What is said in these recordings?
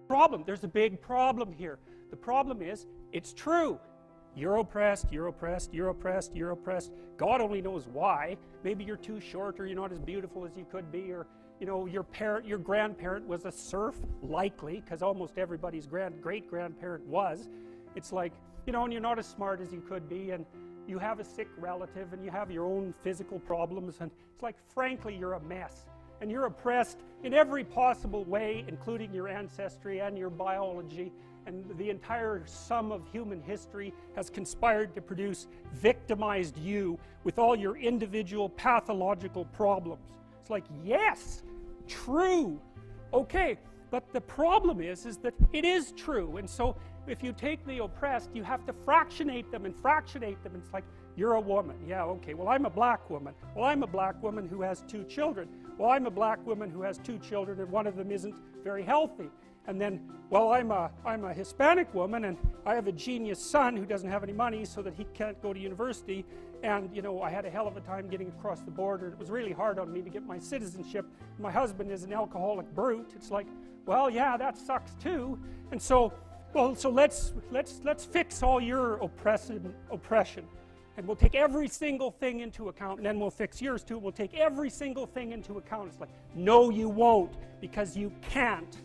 problem. There's a big problem here. The problem is, it's true. You're oppressed, you're oppressed, you're oppressed, you're oppressed. God only knows why. Maybe you're too short, or you're not as beautiful as you could be, or you know, your grandparent was a serf, likely, because almost everybody's great-grandparent was. It's like, you know, and you're not as smart as you could be, and you have a sick relative, and you have your own physical problems, and it's like, frankly, you're a mess. And you're oppressed in every possible way, including your ancestry and your biology, and the entire sum of human history has conspired to produce victimized you with all your individual pathological problems. It's like, yes, true. Okay, but the problem is that it is true. And so if you take the oppressed, you have to fractionate them and fractionate them. It's like, you're a woman. Yeah, okay, well, I'm a black woman. Well, I'm a black woman who has 2 children. Well, I'm a black woman who has 2 children, and one of them isn't very healthy. And then, well, I'm a Hispanic woman, and I have a genius son who doesn't have any money so that he can't go to university. And, you know, I had a hell of a time getting across the border. It was really hard on me to get my citizenship. My husband is an alcoholic brute. It's like, well, yeah, that sucks too. And so, well, so let's fix all your oppression. And we'll take every single thing into account, and then we'll fix yours too. We'll take every single thing into account. It's like, no, you won't, because you can't.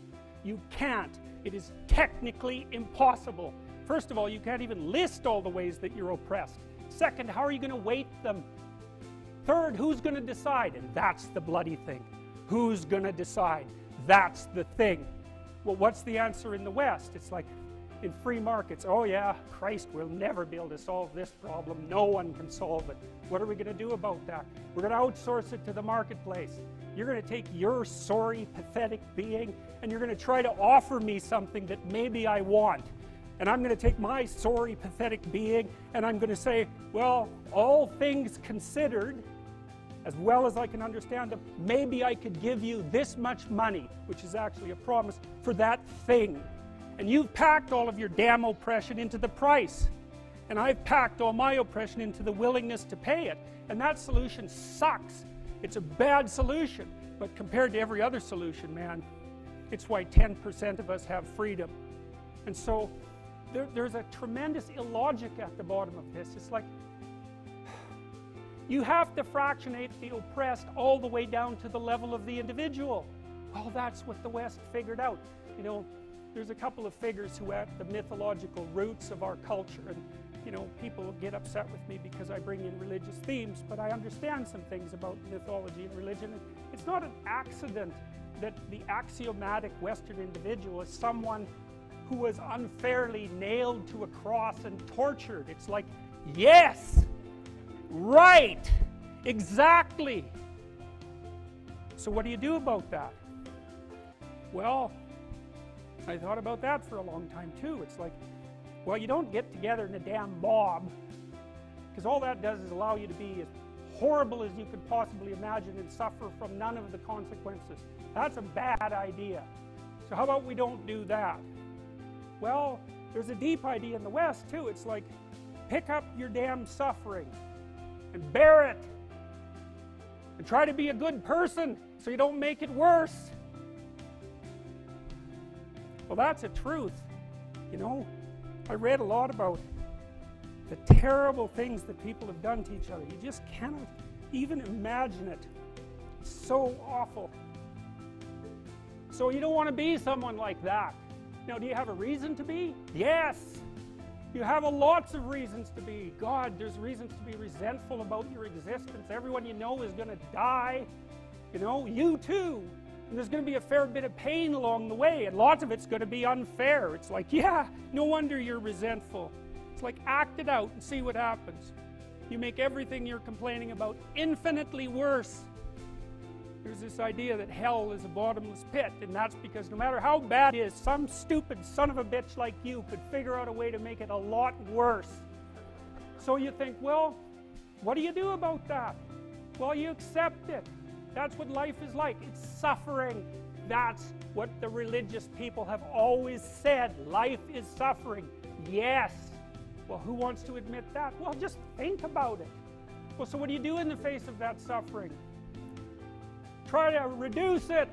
You can't. It is technically impossible. First of all, you can't even list all the ways that you're oppressed. Second, how are you going to weight them? Third, who's going to decide? And that's the bloody thing. Who's going to decide? That's the thing. Well, what's the answer in the West? It's like, in free markets, oh yeah, Christ will never be able to solve this problem. No one can solve it. What are we going to do about that? We're going to outsource it to the marketplace. You're going to take your sorry, pathetic being, and you're going to try to offer me something that maybe I want. And I'm going to take my sorry, pathetic being, and I'm going to say, well, all things considered, as well as I can understand them, maybe I could give you this much money, which is actually a promise, for that thing. And you've packed all of your damn oppression into the price. And I've packed all my oppression into the willingness to pay it. And that solution sucks. It's a bad solution. But compared to every other solution, man, it's why 10% of us have freedom. And so there's a tremendous illogic at the bottom of this. It's like, you have to fractionate the oppressed all the way down to the level of the individual. Well, that's what the West figured out. You know, there's a couple of figures who have the mythological roots of our culture, and you know, people get upset with me because I bring in religious themes, but I understand some things about mythology and religion. It's not an accident that the axiomatic Western individual is someone who was unfairly nailed to a cross and tortured. It's like, yes, right, exactly. So what do you do about that? Well, I thought about that for a long time too. It's like, well, you don't get together in a damn mob, because all that does is allow you to be as horrible as you could possibly imagine and suffer from none of the consequences. That's a bad idea. So how about we don't do that? Well, there's a deep idea in the West too. It's like, pick up your damn suffering and bear it and try to be a good person so you don't make it worse. Well, that's a truth. You know, I read a lot about the terrible things that people have done to each other. You just cannot even imagine it. It's so awful. So you don't want to be someone like that. Now, do you have a reason to be? Yes! You have lots of reasons to be. God, there's reasons to be resentful about your existence. Everyone you know is going to die. You know, you too. And there's going to be a fair bit of pain along the way, and lots of it's going to be unfair. It's like, yeah, no wonder you're resentful. It's like, act it out and see what happens. You make everything you're complaining about infinitely worse. There's this idea that hell is a bottomless pit, and that's because no matter how bad it is, some stupid son of a bitch like you could figure out a way to make it a lot worse. So you think, well, what do you do about that? Well, you accept it. That's what life is like. It's suffering. That's what the religious people have always said. Life is suffering. Yes. Well, who wants to admit that? Well, just think about it. Well, so what do you do in the face of that suffering? Try to reduce it.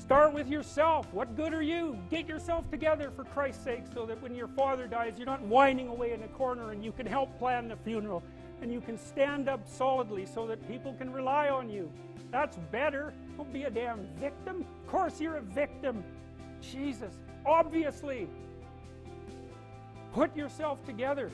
Start with yourself. What good are you? Get yourself together for Christ's sake, so that when your father dies, you're not whining away in a corner, and you can help plan the funeral, and you can stand up solidly so that people can rely on you. That's better. Don't be a damn victim. Of course you're a victim. Jesus, obviously. Put yourself together.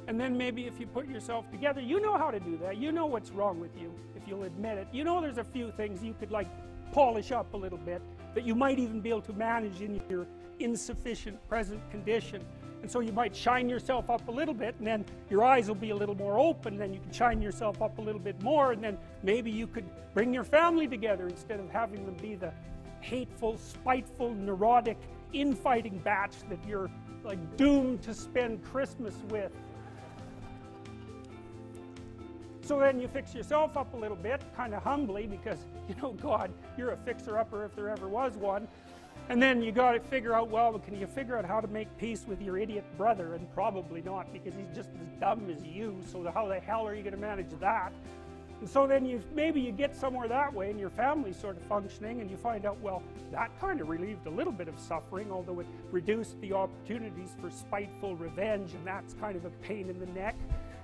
And then maybe if you put yourself together, you know how to do that. You know what's wrong with you, if you'll admit it. You know there's a few things you could like polish up a little bit, that you might even be able to manage in your insufficient present condition. And so you might shine yourself up a little bit, and then your eyes will be a little more open, and then you can shine yourself up a little bit more, and then maybe you could bring your family together instead of having them be the hateful, spiteful, neurotic, infighting batch that you're like doomed to spend Christmas with. So then you fix yourself up a little bit, kind of humbly, because, you know, God, you're a fixer-upper if there ever was one. And then you got to figure out, well, can you figure out how to make peace with your idiot brother? And probably not, because he's just as dumb as you, so how the hell are you going to manage that? And so then maybe you get somewhere that way, and your family's sort of functioning, and you find out, well, that kind of relieved a little bit of suffering, although it reduced the opportunities for spiteful revenge, and that's kind of a pain in the neck.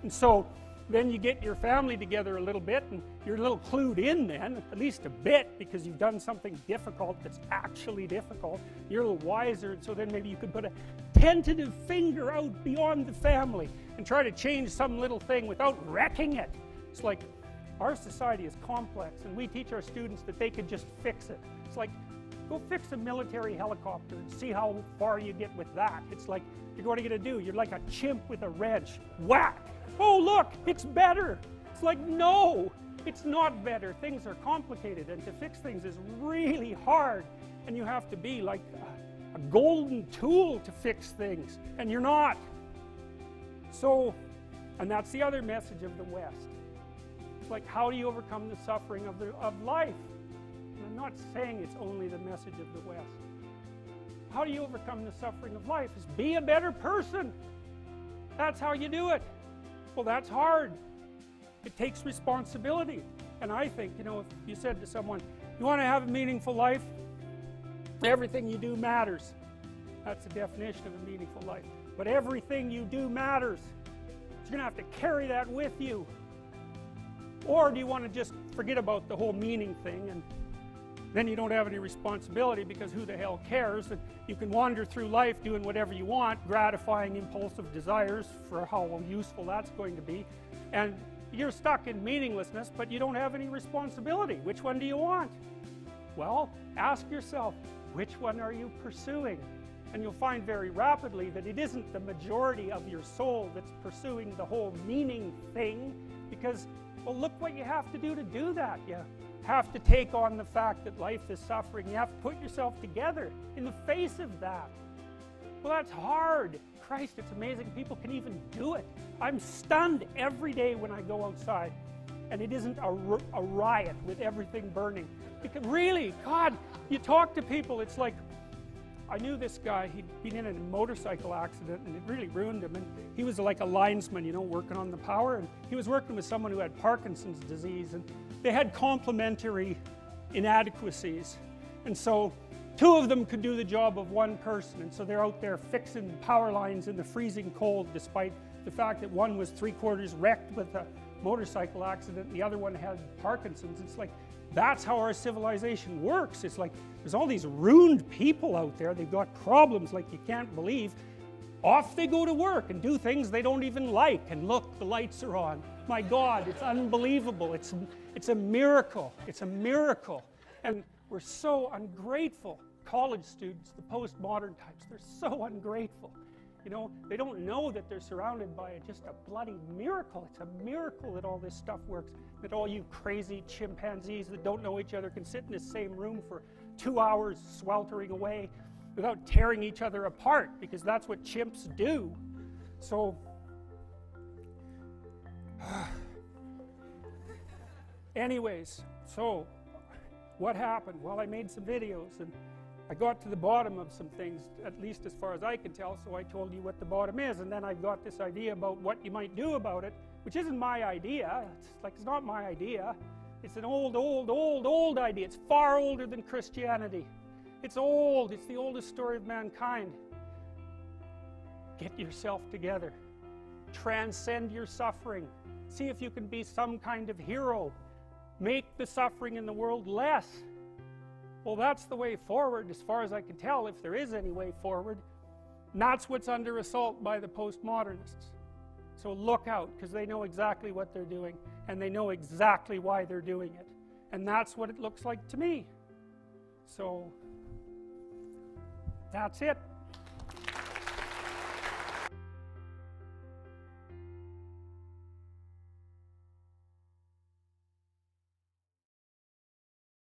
And so then you get your family together a little bit, and you're a little clued in then, at least a bit, because you've done something difficult that's actually difficult. You're a little wiser, and so then maybe you could put a tentative finger out beyond the family and try to change some little thing without wrecking it. It's like, our society is complex, and we teach our students that they could just fix it. It's like, go fix a military helicopter and see how far you get with that. It's like, what are you going to do? You're like a chimp with a wrench. Whack! Oh, look, it's better. It's like, no, it's not better. Things are complicated, and to fix things is really hard. And you have to be like a golden tool to fix things, and you're not. So, and that's the other message of the West. It's like, how do you overcome the suffering of life? And I'm not saying it's only the message of the West. How do you overcome the suffering of life? Is be a better person. That's how you do it. Well, that's hard. It takes responsibility. And I think, you know, if you said to someone, you want to have a meaningful life? Everything you do matters. That's the definition of a meaningful life. But everything you do matters. You're going to have to carry that with you. Or do you want to just forget about the whole meaning thing, and then you don't have any responsibility, because who the hell cares? And you can wander through life doing whatever you want, gratifying impulsive desires for how useful that's going to be. And you're stuck in meaninglessness, but you don't have any responsibility. Which one do you want? Well, ask yourself, which one are you pursuing? And you'll find very rapidly that it isn't the majority of your soul that's pursuing the whole meaning thing, because, well, look what you have to do that. You have to take on the fact that life is suffering. You have to put yourself together in the face of that. Well, that's hard. Christ, it's amazing people can even do it. I'm stunned every day when I go outside, and it isn't a riot with everything burning. Because really, God, you talk to people, it's like, I knew this guy, he'd been in a motorcycle accident, and it really ruined him. And he was like a linesman, you know, working on the power, and he was working with someone who had Parkinson's disease, and they had complementary inadequacies. And so two of them could do the job of one person, and so they're out there fixing power lines in the freezing cold, despite the fact that one was 3/4 wrecked with a motorcycle accident, and the other one had Parkinson's. It's like, that's how our civilization works. It's like, there's all these ruined people out there. They've got problems like you can't believe. Off they go to work and do things they don't even like. And look, the lights are on. My God, it's unbelievable. It's a miracle. It's a miracle. And we're so ungrateful. College students, the postmodern types, they're so ungrateful. You know, they don't know that they're surrounded by just a bloody miracle. It's a miracle that all this stuff works. That all you crazy chimpanzees that don't know each other can sit in the same room for 2 hours sweltering away without tearing each other apart, because that's what chimps do. So, anyways, so what happened? Well, I made some videos, and I got to the bottom of some things, at least as far as I can tell, so I told you what the bottom is, and then I got this idea about what you might do about it, which isn't my idea. It's like, it's not my idea. It's an old idea. It's far older than Christianity. It's old. It's the oldest story of mankind. Get yourself together. Transcend your suffering. See if you can be some kind of hero. Make the suffering in the world less. Well, that's the way forward, as far as I can tell, if there is any way forward. And that's what's under assault by the postmodernists. So look out, because they know exactly what they're doing, and they know exactly why they're doing it. And that's what it looks like to me. So, that's it.